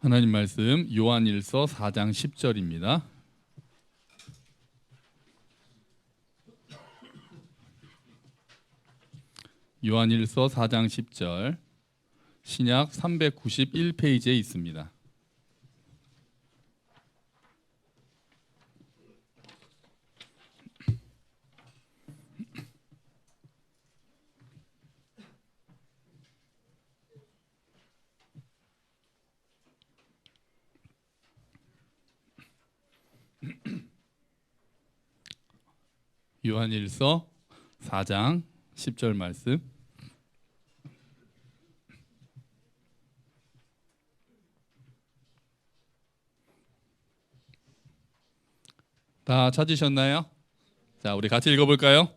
하나님 말씀 요한일서 4장 10절입니다. 요한일서 4장 10절 신약 391페이지에 있습니다. 요한일서 4장 10절 말씀. 다 찾으셨나요? 자, 우리 같이 읽어볼까요?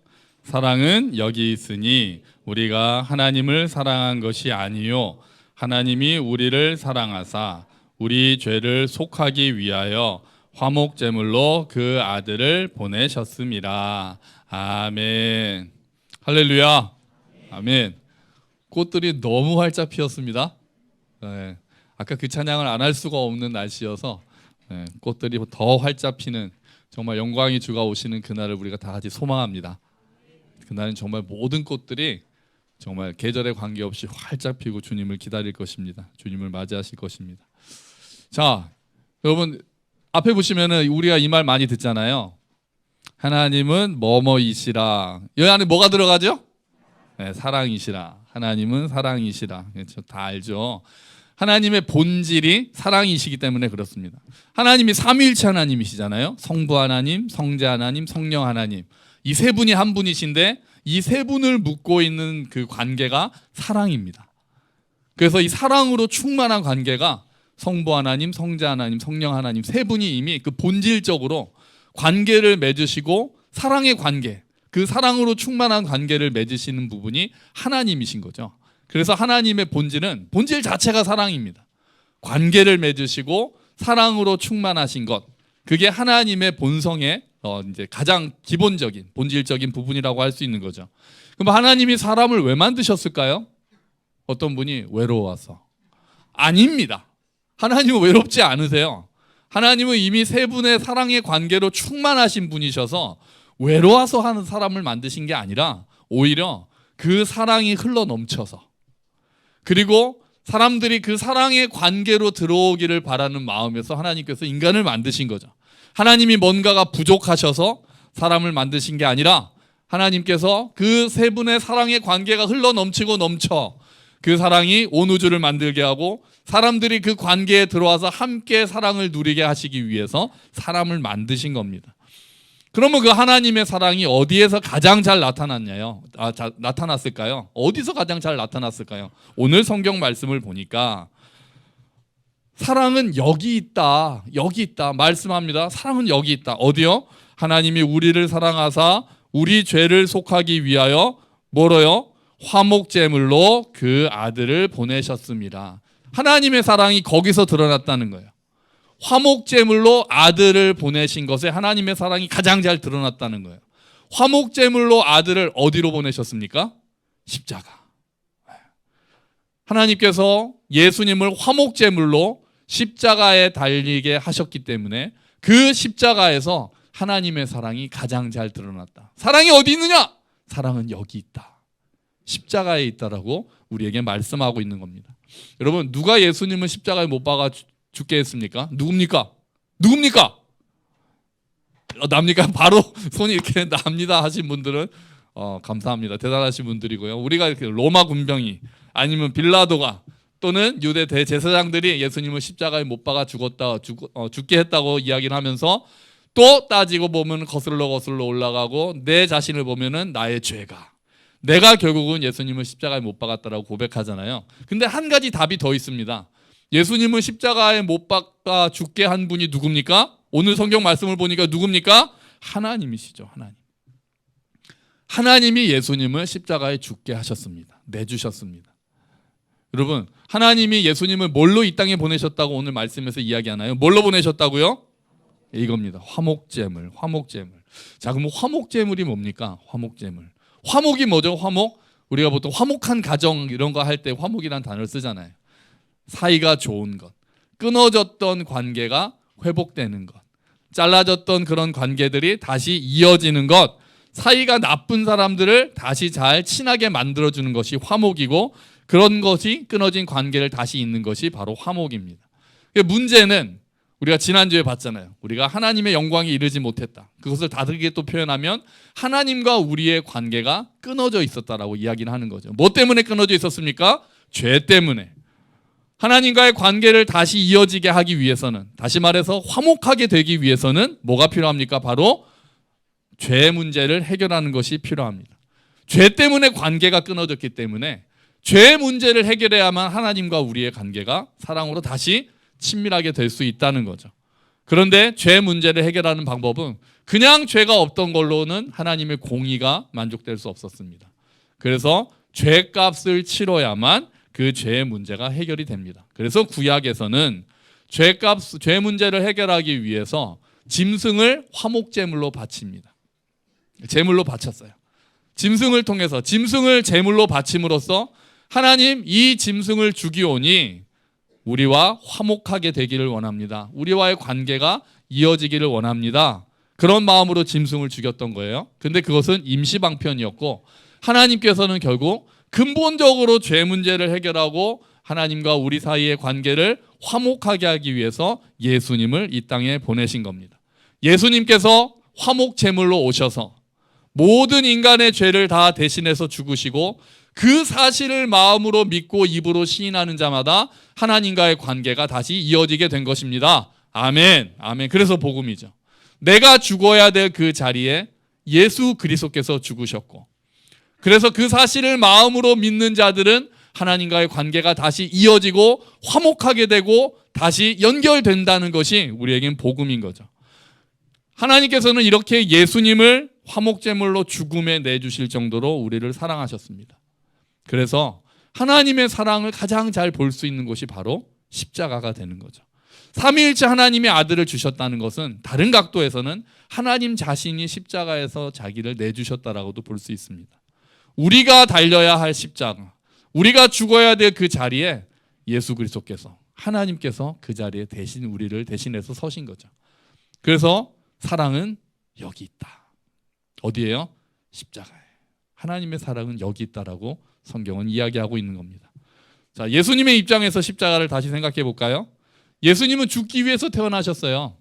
사랑은 여기 있으니 우리가 하나님을 사랑한 것이 아니요 하나님이 우리를 사랑하사 우리 죄를 속하기 위하여 화목제물로 그 아들을 보내셨습니다. 아멘. 할렐루야. 아멘. 꽃들이 너무 활짝 피었습니다. 네. 아까 그 찬양을 안 할 수가 없는 날씨여서 꽃들이 더 활짝 피는 정말 영광의 주가 오시는 그날을 우리가 다 같이 소망합니다. 그날은 정말 모든 꽃들이 정말 계절에 관계없이 활짝 피고 주님을 기다릴 것입니다. 주님을 맞이하실 것입니다. 자, 여러분 앞에 보시면은 우리가 이 말 많이 듣잖아요. 하나님은 뭐뭐이시라. 여기 안에 뭐가 들어가죠? 네, 사랑이시라. 하나님은 사랑이시라. 그렇죠? 다 알죠. 하나님의 본질이 사랑이시기 때문에 그렇습니다. 하나님이 삼위일체 하나님이시잖아요. 성부 하나님, 성자 하나님, 성령 하나님. 이 세 분이 한 분이신데 이 세 분을 묶고 있는 그 관계가 사랑입니다. 그래서 이 사랑으로 충만한 관계가 성부 하나님, 성자 하나님, 성령 하나님 세 분이 이미 그 본질적으로 관계를 맺으시고 사랑의 관계, 그 사랑으로 충만한 관계를 맺으시는 부분이 하나님이신 거죠. 그래서 하나님의 본질은 본질 자체가 사랑입니다. 관계를 맺으시고 사랑으로 충만하신 것, 그게 하나님의 본성의 이제 가장 기본적인 본질적인 부분이라고 할 수 있는 거죠. 그럼 하나님이 사람을 왜 만드셨을까요? 어떤 분이 외로워서. 아닙니다. 하나님은 외롭지 않으세요. 하나님은 이미 세 분의 사랑의 관계로 충만하신 분이셔서 외로워서 하는 사람을 만드신 게 아니라 오히려 그 사랑이 흘러 넘쳐서, 그리고 사람들이 그 사랑의 관계로 들어오기를 바라는 마음에서 하나님께서 인간을 만드신 거죠. 하나님이 뭔가가 부족하셔서 사람을 만드신 게 아니라 하나님께서 그 세 분의 사랑의 관계가 흘러 넘치고 넘쳐 그 사랑이 온 우주를 만들게 하고 사람들이 그 관계에 들어와서 함께 사랑을 누리게 하시기 위해서 사람을 만드신 겁니다. 그러면 그 하나님의 사랑이 어디에서 가장 잘 나타났을까요? 어디서 가장 잘 나타났을까요? 오늘 성경 말씀을 보니까 사랑은 여기 있다, 여기 있다 말씀합니다. 사랑은 여기 있다. 어디요? 하나님이 우리를 사랑하사 우리 죄를 속하기 위하여 뭐로요? 화목제물로 그 아들을 보내셨습니다. 하나님의 사랑이 거기서 드러났다는 거예요. 화목제물로 아들을 보내신 것에 하나님의 사랑이 가장 잘 드러났다는 거예요. 화목제물로 아들을 어디로 보내셨습니까? 십자가. 하나님께서 예수님을 화목제물로 십자가에 달리게 하셨기 때문에 그 십자가에서 하나님의 사랑이 가장 잘 드러났다. 사랑이 어디 있느냐? 사랑은 여기 있다. 십자가에 있다라고 우리에게 말씀하고 있는 겁니다. 여러분, 누가 예수님을 십자가에 못 박아 죽게 했습니까? 누굽니까? 누굽니까? 납니까? 바로 손이 이렇게 납니다 하신 분들은 감사합니다. 대단하신 분들이고요. 우리가 이렇게 로마 군병이 아니면 빌라도가 또는 유대 대제사장들이 예수님을 십자가에 못 박아 죽게 했다고 이야기를 하면서 또 따지고 보면 거슬러 올라가고 내 자신을 보면은 나의 죄가, 내가 결국은 예수님을 십자가에 못 박았다라고 고백하잖아요. 근데 한 가지 답이 더 있습니다. 예수님을 십자가에 못 박아 죽게 한 분이 누굽니까? 오늘 성경 말씀을 보니까 누굽니까? 하나님이시죠. 하나님이 예수님을 십자가에 죽게 하셨습니다. 내주셨습니다. 여러분, 하나님이 예수님을 뭘로 이 땅에 보내셨다고 오늘 말씀에서 이야기하나요? 뭘로 보내셨다고요? 이겁니다. 화목제물. 자, 그럼 화목제물이 뭡니까? 화목이 뭐죠? 우리가 보통 화목한 가정 이런 거 할 때 화목이라는 단어를 쓰잖아요. 사이가 좋은 것, 끊어졌던 관계가 회복되는 것, 잘라졌던 그런 관계들이 다시 이어지는 것, 사이가 나쁜 사람들을 다시 잘 친하게 만들어주는 것이 화목이고, 그런 것이 끊어진 관계를 다시 잇는 것이 바로 화목입니다. 문제는 우리가 지난주에 봤잖아요. 우리가 하나님의 영광에 이르지 못했다. 그것을 다르게 또 표현하면 하나님과 우리의 관계가 끊어져 있었다라고 이야기를 하는 거죠. 뭐 때문에 끊어져 있었습니까? 죄 때문에. 하나님과의 관계를 다시 이어지게 하기 위해서는, 다시 말해서 화목하게 되기 위해서는 뭐가 필요합니까? 바로 죄 문제를 해결하는 것이 필요합니다. 죄 때문에 관계가 끊어졌기 때문에 죄 문제를 해결해야만 하나님과 우리의 관계가 사랑으로 다시 친밀하게 될 수 있다는 거죠. 그런데 죄 문제를 해결하는 방법은 그냥 죄가 없던 걸로는 하나님의 공의가 만족될 수 없었습니다. 그래서 죄값을 치러야만 그 죄의 문제가 해결이 됩니다. 그래서 구약에서는 죄 문제를 해결하기 위해서 짐승을 화목제물로 바칩니다. 제물로 바쳤어요. 짐승을 통해서, 짐승을 제물로 바침으로써 하나님, 이 짐승을 죽이오니 우리와 화목하게 되기를 원합니다. 우리와의 관계가 이어지기를 원합니다. 그런 마음으로 짐승을 죽였던 거예요. 근데 그것은 임시방편이었고, 하나님께서는 결국 근본적으로 죄 문제를 해결하고 하나님과 우리 사이의 관계를 화목하게 하기 위해서 예수님을 이 땅에 보내신 겁니다. 예수님께서 화목 제물로 오셔서 모든 인간의 죄를 다 대신해서 죽으시고, 그 사실을 마음으로 믿고 입으로 시인하는 자마다 하나님과의 관계가 다시 이어지게 된 것입니다. 아멘. 아멘. 그래서 복음이죠. 내가 죽어야 될 그 자리에 예수 그리스도께서 죽으셨고, 그래서 그 사실을 마음으로 믿는 자들은 하나님과의 관계가 다시 이어지고 화목하게 되고 다시 연결된다는 것이 우리에겐 복음인 거죠. 하나님께서는 이렇게 예수님을 화목제물로 죽음에 내주실 정도로 우리를 사랑하셨습니다. 그래서 하나님의 사랑을 가장 잘 볼 수 있는 곳이 바로 십자가가 되는 거죠. 삼위일체 하나님의 아들을 주셨다는 것은 다른 각도에서는 하나님 자신이 십자가에서 자기를 내주셨다라고도 볼 수 있습니다. 우리가 달려야 할 십자가, 우리가 죽어야 될 그 자리에 예수 그리스도께서, 하나님께서 그 자리에 대신 우리를 대신해서 서신 거죠. 그래서 사랑은 여기 있다. 어디예요? 십자가에. 하나님의 사랑은 여기 있다라고 성경은 이야기하고 있는 겁니다. 자, 예수님의 입장에서 십자가를 다시 생각해 볼까요? 예수님은 죽기 위해서 태어나셨어요.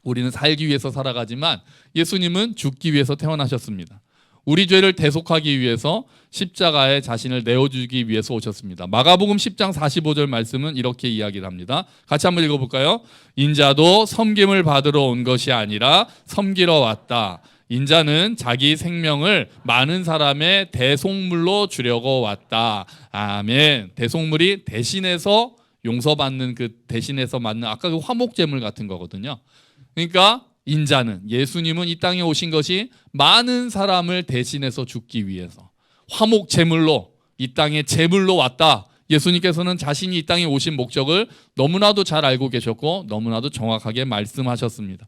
우리는 살기 위해서 살아가지만 예수님은 죽기 위해서 태어나셨습니다. 우리 죄를 대속하기 위해서 십자가에 자신을 내어주기 위해서 오셨습니다. 마가복음 10장 45절 말씀은 이렇게 이야기를 합니다. 같이 한번 읽어볼까요? 인자도 섬김을 받으러 온 것이 아니라 섬기러 왔다. 인자는 자기 생명을 많은 사람의 대속물로 주려고 왔다. 아멘. 대속물이 대신해서 용서받는, 그 대신해서 맞는, 아까 그 화목제물 같은 거거든요. 그러니까 인자는, 예수님은 이 땅에 오신 것이 많은 사람을 대신해서 죽기 위해서 화목제물로, 이 땅에 제물로 왔다. 예수님께서는 자신이 이 땅에 오신 목적을 너무나도 잘 알고 계셨고 너무나도 정확하게 말씀하셨습니다.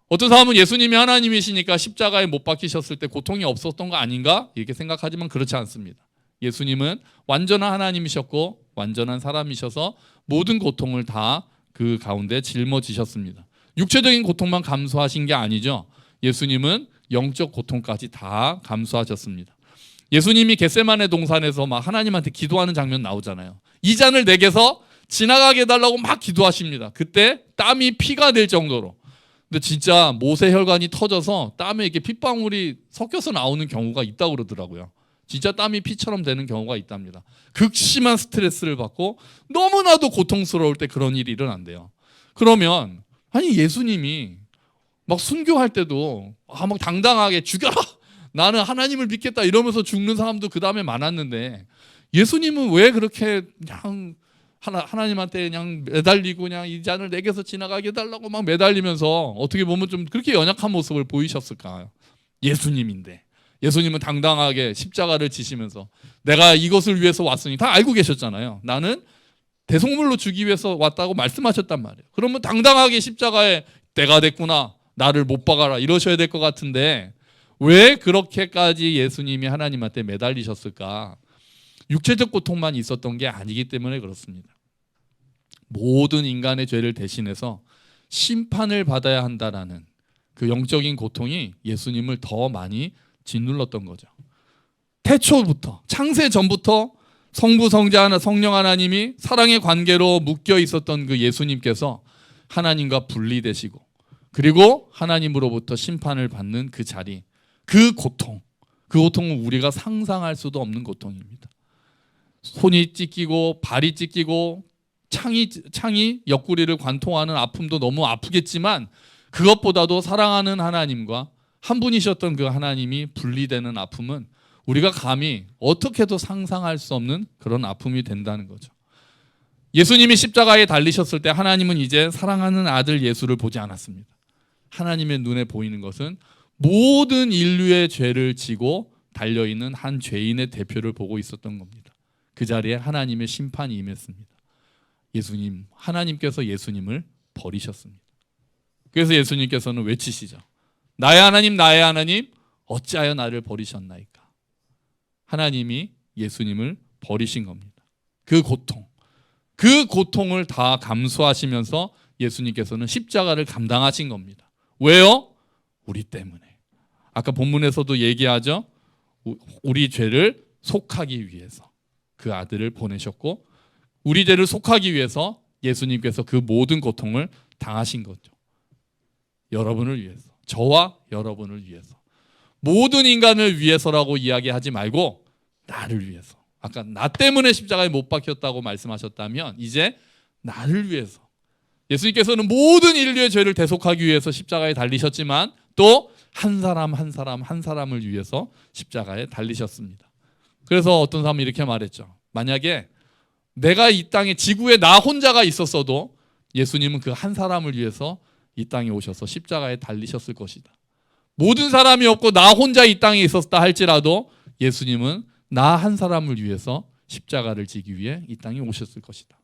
어떤 사람은 예수님이 하나님이시니까 십자가에 못 박히셨을 때 고통이 없었던 거 아닌가? 이렇게 생각하지만 그렇지 않습니다. 예수님은 완전한 하나님이셨고 완전한 사람이셔서 모든 고통을 다 그 가운데 짊어지셨습니다. 육체적인 고통만 감수하신 게 아니죠. 예수님은 영적 고통까지 다 감수하셨습니다. 예수님이 겟세마네 동산에서 막 하나님한테 기도하는 장면 나오잖아요. 이 잔을 내게서 지나가게 해달라고 막 기도하십니다. 그때 땀이 피가 될 정도로. 근데 진짜 모세 혈관이 터져서 땀에 이렇게 핏방울이 섞여서 나오는 경우가 있다고 그러더라고요. 진짜 땀이 피처럼 되는 경우가 있답니다. 극심한 스트레스를 받고 너무나도 고통스러울 때 그런 일이 일어난대요. 그러면 아니 예수님이 막 순교할 때도 막 당당하게 죽여라! 나는 하나님을 믿겠다 이러면서 죽는 사람도 그 다음에 많았는데 예수님은 왜 그렇게 그냥 하나님한테 그냥 매달리고 그냥 이 잔을 내게서 지나가게 해달라고 막 매달리면서 어떻게 보면 좀 그렇게 연약한 모습을 보이셨을까요? 예수님인데. 예수님은 당당하게 십자가를 지시면서 내가 이것을 위해서 왔으니 다 알고 계셨잖아요. 나는 대속물로 주기 위해서 왔다고 말씀하셨단 말이에요. 그러면 당당하게 십자가에 때가 됐구나. 나를 못 박아라. 이러셔야 될 것 같은데 왜 그렇게까지 예수님이 하나님한테 매달리셨을까? 육체적 고통만 있었던 게 아니기 때문에 그렇습니다. 모든 인간의 죄를 대신해서 심판을 받아야 한다라는 그 영적인 고통이 예수님을 더 많이 짓눌렀던 거죠. 태초부터, 창세 전부터 성부, 성자, 성령 하나님이 사랑의 관계로 묶여 있었던 그 예수님께서 하나님과 분리되시고, 그리고 하나님으로부터 심판을 받는 그 자리, 그 고통은 우리가 상상할 수도 없는 고통입니다. 손이 찢기고 발이 찢기고 창이 옆구리를 관통하는 아픔도 너무 아프겠지만, 그것보다도 사랑하는 하나님과 한 분이셨던 그 하나님이 분리되는 아픔은 우리가 감히 어떻게도 상상할 수 없는 그런 아픔이 된다는 거죠. 예수님이 십자가에 달리셨을 때 하나님은 이제 사랑하는 아들 예수를 보지 않았습니다. 하나님의 눈에 보이는 것은 모든 인류의 죄를 지고 달려있는 한 죄인의 대표를 보고 있었던 겁니다. 그 자리에 하나님의 심판이 임했습니다. 하나님께서 예수님을 버리셨습니다. 그래서 예수님께서는 외치시죠. 나의 하나님, 나의 하나님, 어찌하여 나를 버리셨나이까. 하나님이 예수님을 버리신 겁니다. 그 고통을 다 감수하시면서 예수님께서는 십자가를 감당하신 겁니다. 왜요? 우리 때문에. 아까 본문에서도 얘기하죠. 우리 죄를 속하기 위해서 그 아들을 보내셨고, 우리 죄를 속하기 위해서 예수님께서 그 모든 고통을 당하신 거죠. 여러분을 위해서, 저와 여러분을 위해서, 모든 인간을 위해서라고 이야기하지 말고 나를 위해서. 아까 나 때문에 십자가에 못 박혔다고 말씀하셨다면 이제 나를 위해서. 예수님께서는 모든 인류의 죄를 대속하기 위해서 십자가에 달리셨지만 또 한 사람 한 사람을 위해서 십자가에 달리셨습니다. 그래서 어떤 사람은 이렇게 말했죠. 만약에 내가 이 땅에 지구에 나 혼자가 있었어도 예수님은 그 한 사람을 위해서 이 땅에 오셔서 십자가에 달리셨을 것이다. 모든 사람이 없고 나 혼자 이 땅에 있었다 할지라도 예수님은 나 한 사람을 위해서 십자가를 지기 위해 이 땅에 오셨을 것이다.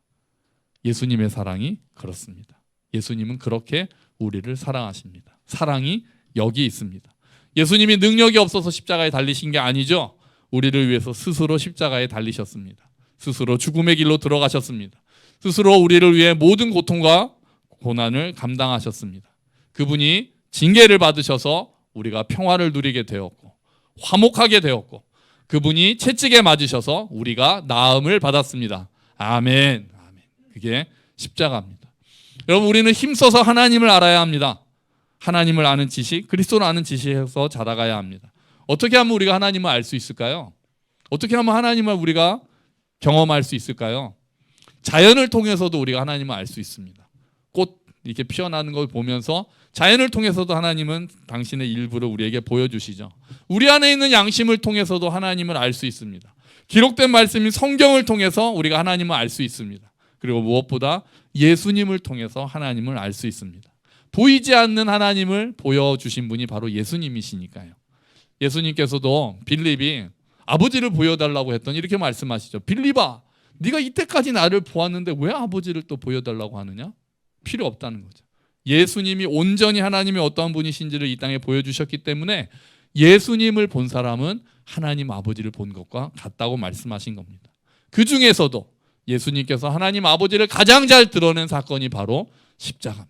예수님의 사랑이 그렇습니다. 예수님은 그렇게 우리를 사랑하십니다. 사랑이 여기 있습니다. 예수님이 능력이 없어서 십자가에 달리신 게 아니죠. 우리를 위해서 스스로 십자가에 달리셨습니다. 스스로 죽음의 길로 들어가셨습니다. 스스로 우리를 위해 모든 고통과 고난을 감당하셨습니다. 그분이 징계를 받으셔서 우리가 평화를 누리게 되었고 화목하게 되었고, 그분이 채찍에 맞으셔서 우리가 나음을 받았습니다. 아멘. 그게 십자가입니다. 여러분, 우리는 힘써서 하나님을 알아야 합니다. 하나님을 아는 지식, 그리스도를 아는 지식에서 자라가야 합니다. 어떻게 하면 우리가 하나님을 알 수 있을까요? 어떻게 하면 하나님을 우리가 경험할 수 있을까요? 자연을 통해서도 우리가 하나님을 알 수 있습니다. 꽃 이렇게 피어나는 걸 보면서 자연을 통해서도 하나님은 당신의 일부를 우리에게 보여주시죠. 우리 안에 있는 양심을 통해서도 하나님을 알 수 있습니다. 기록된 말씀인 성경을 통해서 우리가 하나님을 알 수 있습니다. 그리고 무엇보다 예수님을 통해서 하나님을 알 수 있습니다. 보이지 않는 하나님을 보여주신 분이 바로 예수님이시니까요. 예수님께서도 빌립이 아버지를 보여달라고 했더니 이렇게 말씀하시죠. 빌립아, 네가 이때까지 나를 보았는데 왜 아버지를 또 보여달라고 하느냐? 필요 없다는 거죠. 예수님이 온전히 하나님이 어떠한 분이신지를 이 땅에 보여주셨기 때문에 예수님을 본 사람은 하나님 아버지를 본 것과 같다고 말씀하신 겁니다. 그 중에서도 예수님께서 하나님 아버지를 가장 잘 드러낸 사건이 바로 십자가입니다.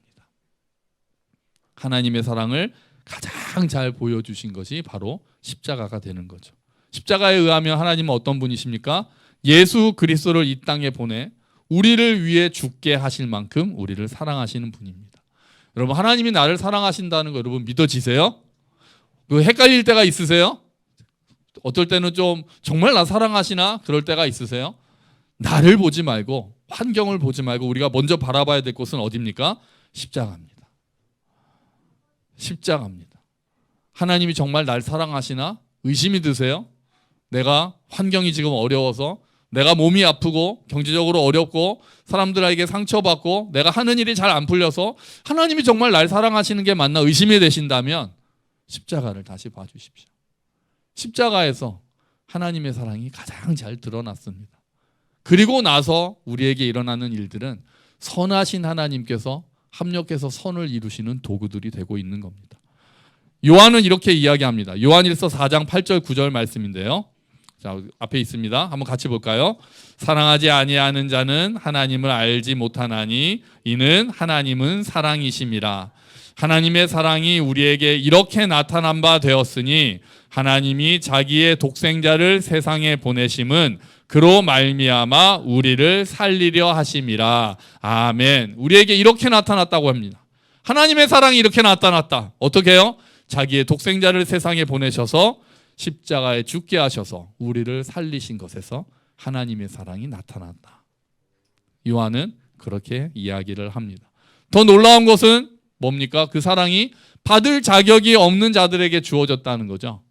하나님의 사랑을 가장 잘 보여주신 것이 바로 십자가가 되는 거죠. 십자가에 의하면 하나님은 어떤 분이십니까? 예수 그리스도를 이 땅에 보내 우리를 위해 죽게 하실 만큼 우리를 사랑하시는 분입니다. 여러분, 하나님이 나를 사랑하신다는 거 여러분 믿어지세요? 헷갈릴 때가 있으세요? 어떨 때는 좀 정말 나 사랑하시나? 그럴 때가 있으세요? 나를 보지 말고, 환경을 보지 말고 우리가 먼저 바라봐야 될 곳은 어디입니까? 십자가입니다. 십자가입니다. 하나님이 정말 날 사랑하시나? 의심이 드세요? 내가 환경이 지금 어려워서, 내가 몸이 아프고 경제적으로 어렵고 사람들에게 상처받고 내가 하는 일이 잘 안 풀려서 하나님이 정말 날 사랑하시는 게 맞나 의심이 되신다면 십자가를 다시 봐주십시오. 십자가에서 하나님의 사랑이 가장 잘 드러났습니다. 그리고 나서 우리에게 일어나는 일들은 선하신 하나님께서 합력해서 선을 이루시는 도구들이 되고 있는 겁니다. 요한은 이렇게 이야기합니다. 요한일서 4장 8절 9절 말씀인데요. 자, 앞에 있습니다. 한번 같이 볼까요? 사랑하지 아니하는 자는 하나님을 알지 못하나니 이는 하나님은 사랑이심이라. 하나님의 사랑이 우리에게 이렇게 나타난 바 되었으니 하나님이 자기의 독생자를 세상에 보내심은 그로 말미암아 우리를 살리려 하심이라. 아멘. 우리에게 이렇게 나타났다고 합니다. 하나님의 사랑이 이렇게 나타났다. 어떻게 해요? 자기의 독생자를 세상에 보내셔서 십자가에 죽게 하셔서 우리를 살리신 것에서 하나님의 사랑이 나타났다. 요한은 그렇게 이야기를 합니다. 더 놀라운 것은 뭡니까? 그 사랑이 받을 자격이 없는 자들에게 주어졌다는 거죠.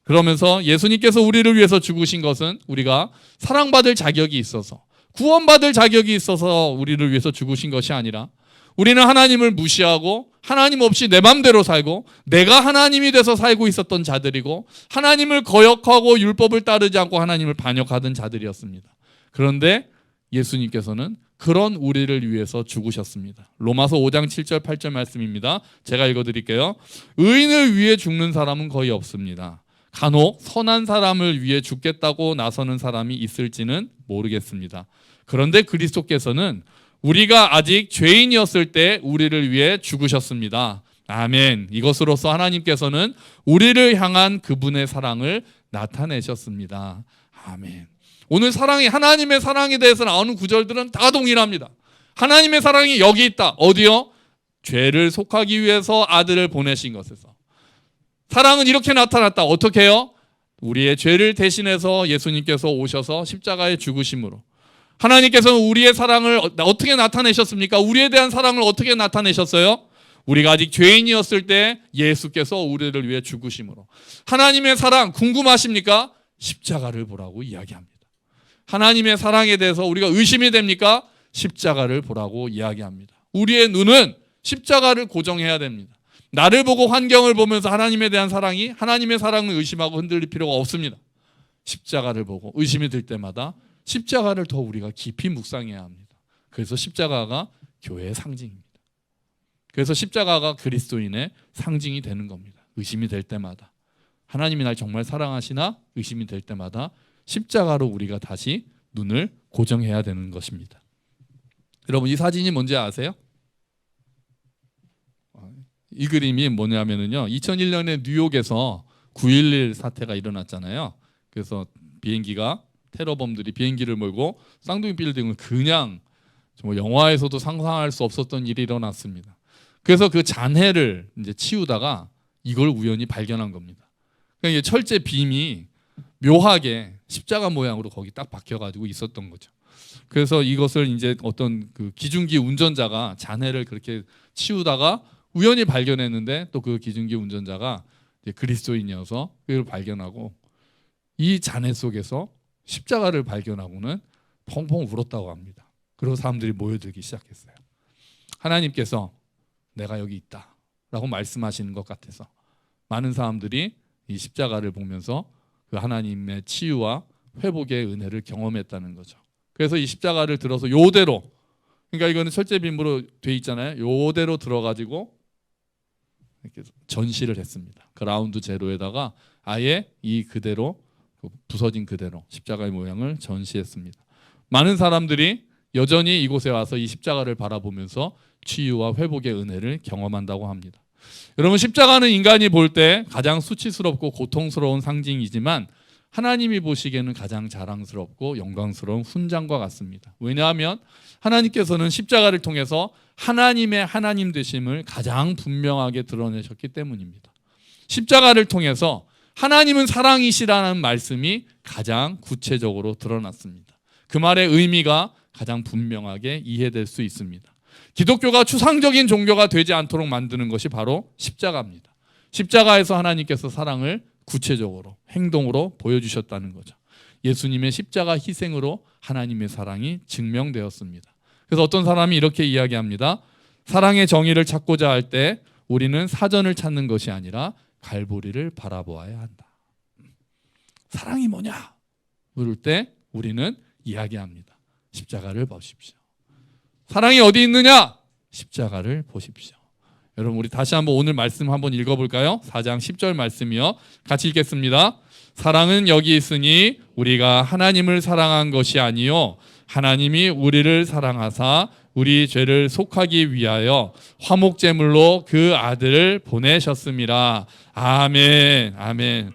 그러면서 예수님께서 우리를 위해서 죽으신 것은 우리가 사랑받을 자격이 있어서, 구원받을 자격이 있어서 우리를 위해서 죽으신 것이 아니라 우리는 하나님을 무시하고 하나님 없이 내 맘대로 살고 내가 하나님이 돼서 살고 있었던 자들이고 하나님을 거역하고 율법을 따르지 않고 하나님을 반역하던 자들이었습니다. 그런데 예수님께서는 그런 우리를 위해서 죽으셨습니다. 로마서 5장 7절 8절 말씀입니다. 제가 읽어드릴게요. 의인을 위해 죽는 사람은 거의 없습니다. 간혹 선한 사람을 위해 죽겠다고 나서는 사람이 있을지는 모르겠습니다. 그런데 그리스도께서는 우리가 아직 죄인이었을 때 우리를 위해 죽으셨습니다. 아멘. 이것으로써 하나님께서는 우리를 향한 그분의 사랑을 나타내셨습니다. 아멘. 오늘 사랑이, 하나님의 사랑에 대해서 나오는 구절들은 다 동일합니다. 하나님의 사랑이 여기 있다. 어디요? 죄를 속하기 위해서 아들을 보내신 것에서. 사랑은 이렇게 나타났다. 어떻게 해요? 우리의 죄를 대신해서 예수님께서 오셔서 십자가에 죽으심으로. 하나님께서는 우리의 사랑을 어떻게 나타내셨습니까? 우리에 대한 사랑을 어떻게 나타내셨어요? 우리가 아직 죄인이었을 때 예수께서 우리를 위해 죽으심으로. 하나님의 사랑 궁금하십니까? 십자가를 보라고 이야기합니다. 하나님의 사랑에 대해서 우리가 의심이 됩니까? 십자가를 보라고 이야기합니다. 우리의 눈은 십자가를 고정해야 됩니다. 나를 보고 환경을 보면서 하나님에 대한 사랑이, 하나님의 사랑을 의심하고 흔들릴 필요가 없습니다. 십자가를 보고 의심이 들 때마다 십자가를 더 우리가 깊이 묵상해야 합니다. 그래서 십자가가 교회의 상징입니다. 그래서 십자가가 그리스도인의 상징이 되는 겁니다. 의심이 될 때마다 하나님이 날 정말 사랑하시나 의심이 될 때마다 십자가로 우리가 다시 눈을 고정해야 되는 것입니다. 여러분, 이 사진이 뭔지 아세요? 이 그림이 뭐냐면요, 2001년에 뉴욕에서 9.11 사태가 일어났잖아요. 그래서 비행기가, 테러범들이 비행기를 몰고 쌍둥이 빌딩을 그냥 정말 영화에서도 상상할 수 없었던 일이 일어났습니다. 그래서 그 잔해를 이제 치우다가 이걸 우연히 발견한 겁니다. 그러니까 철제 빔이 묘하게 십자가 모양으로 거기 딱 박혀가지고 있었던 거죠. 그래서 이것을 이제 어떤 그 기중기 운전자가 잔해를 그렇게 치우다가 우연히 발견했는데, 또 그 기중기 운전자가 이제 그리스도인이어서 그걸 발견하고 이 잔해 속에서 십자가를 발견하고는 펑펑 울었다고 합니다. 그리고 사람들이 모여들기 시작했어요. 하나님께서 내가 여기 있다 라고 말씀하시는 것 같아서 많은 사람들이 이 십자가를 보면서 그 하나님의 치유와 회복의 은혜를 경험했다는 거죠. 그래서 이 십자가를 들어서 요대로, 그러니까 이거는 철제빔으로 돼 있잖아요. 요대로 들어가지고 이렇게 전시를 했습니다. 그라운드 제로에다가 아예 이 그대로 부서진 그대로 십자가의 모양을 전시했습니다. 많은 사람들이 여전히 이곳에 와서 이 십자가를 바라보면서 치유와 회복의 은혜를 경험한다고 합니다. 여러분, 십자가는 인간이 볼 때 가장 수치스럽고 고통스러운 상징이지만 하나님이 보시기에는 가장 자랑스럽고 영광스러운 훈장과 같습니다. 왜냐하면 하나님께서는 십자가를 통해서 하나님의 하나님 되심을 가장 분명하게 드러내셨기 때문입니다. 십자가를 통해서 하나님은 사랑이시라는 말씀이 가장 구체적으로 드러났습니다. 그 말의 의미가 가장 분명하게 이해될 수 있습니다. 기독교가 추상적인 종교가 되지 않도록 만드는 것이 바로 십자가입니다. 십자가에서 하나님께서 사랑을 구체적으로 행동으로 보여주셨다는 거죠. 예수님의 십자가 희생으로 하나님의 사랑이 증명되었습니다. 그래서 어떤 사람이 이렇게 이야기합니다. 사랑의 정의를 찾고자 할 때 우리는 사전을 찾는 것이 아니라 갈보리를 바라보아야 한다. 사랑이 뭐냐? 물을 때 우리는 이야기합니다. 십자가를 보십시오. 사랑이 어디 있느냐? 십자가를 보십시오. 여러분 우리 다시 한번 오늘 말씀 한번 읽어볼까요? 4장 10절 말씀이요. 같이 읽겠습니다. 사랑은 여기 있으니 우리가 하나님을 사랑한 것이 아니요 하나님이 우리를 사랑하사 우리 죄를 속하기 위하여 화목제물로 그 아들을 보내셨음이라. 아멘. 아멘.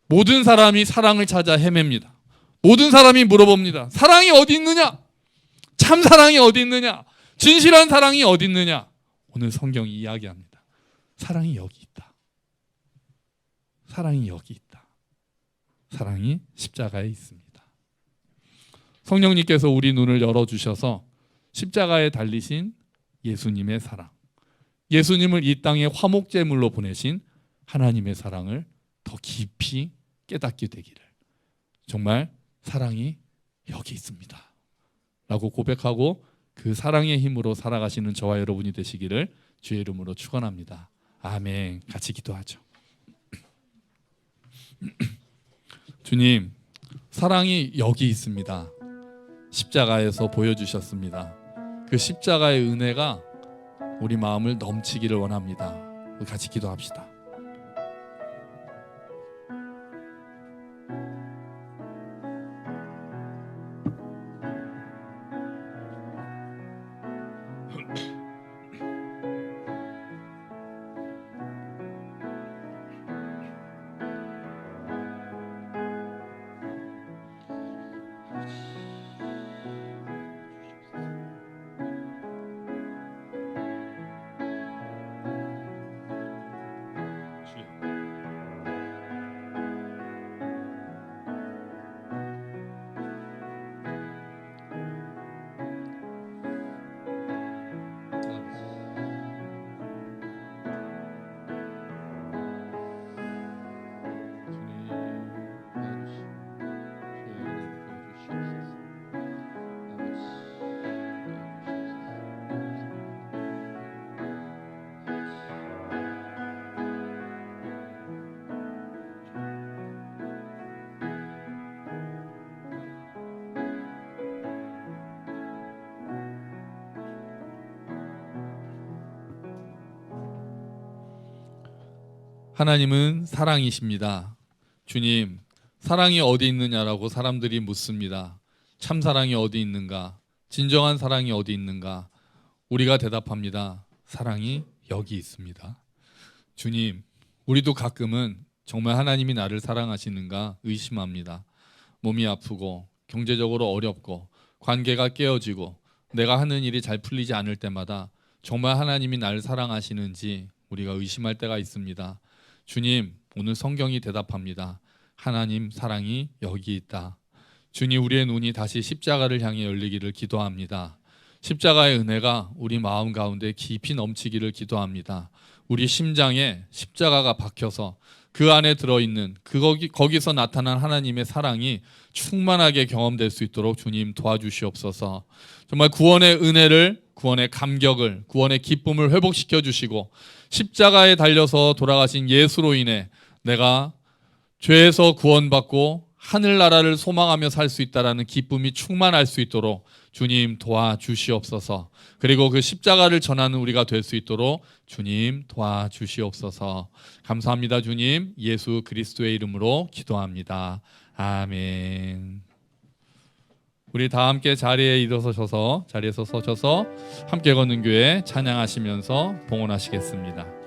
모든 사람이 사랑을 찾아 헤맵니다. 모든 사람이 물어봅니다. 사랑이 어디 있느냐? 참 사랑이 어디 있느냐? 진실한 사랑이 어디 있느냐? 오늘 성경이 이야기합니다. 사랑이 여기 있다. 사랑이 여기 있다. 사랑이 십자가에 있습니다. 성령님께서 우리 눈을 열어주셔서 십자가에 달리신 예수님의 사랑, 예수님을 이 땅에 화목제물로 보내신 하나님의 사랑을 더 깊이 깨닫게 되기를, 정말 사랑이 여기 있습니다 라고 고백하고 그 사랑의 힘으로 살아가시는 저와 여러분이 되시기를 주의 이름으로 축원합니다. 아멘. 같이 기도하죠. 주님, 사랑이 여기 있습니다. 십자가에서 보여주셨습니다. 그 십자가의 은혜가 우리 마음을 넘치기를 원합니다. 같이 기도합시다. 하나님은 사랑이십니다. 주님, 사랑이 어디 있느냐라고 사람들이 묻습니다. 참 사랑이 어디 있는가? 진정한 사랑이 어디 있는가? 우리가 대답합니다. 사랑이 여기 있습니다. 주님, 우리도 가끔은 정말 하나님이 나를 사랑하시는가 의심합니다. 몸이 아프고 경제적으로 어렵고 관계가 깨어지고 내가 하는 일이 잘 풀리지 않을 때마다 정말 하나님이 나를 사랑하시는지 우리가 의심할 때가 있습니다. 주님, 오늘 성경이 대답합니다. 하나님 사랑이 여기 있다. 주님, 우리의 눈이 다시 십자가를 향해 열리기를 기도합니다. 십자가의 은혜가 우리 마음 가운데 깊이 넘치기를 기도합니다. 우리 심장에 십자가가 박혀서 그 안에 들어있는 거기서 나타난 하나님의 사랑이 충만하게 경험될 수 있도록 주님 도와주시옵소서. 정말 구원의 은혜를, 구원의 감격을, 구원의 기쁨을 회복시켜 주시고 십자가에 달려서 돌아가신 예수로 인해 내가 죄에서 구원받고 하늘나라를 소망하며 살 수 있다는 기쁨이 충만할 수 있도록 주님 도와주시옵소서. 그리고 그 십자가를 전하는 우리가 될 수 있도록 주님 도와주시옵소서. 감사합니다. 주님, 예수 그리스도의 이름으로 기도합니다. 아멘. 우리 다 함께 자리에 일어서셔서 자리에서 서셔서 함께 걷는 교회 찬양하시면서 봉헌하시겠습니다.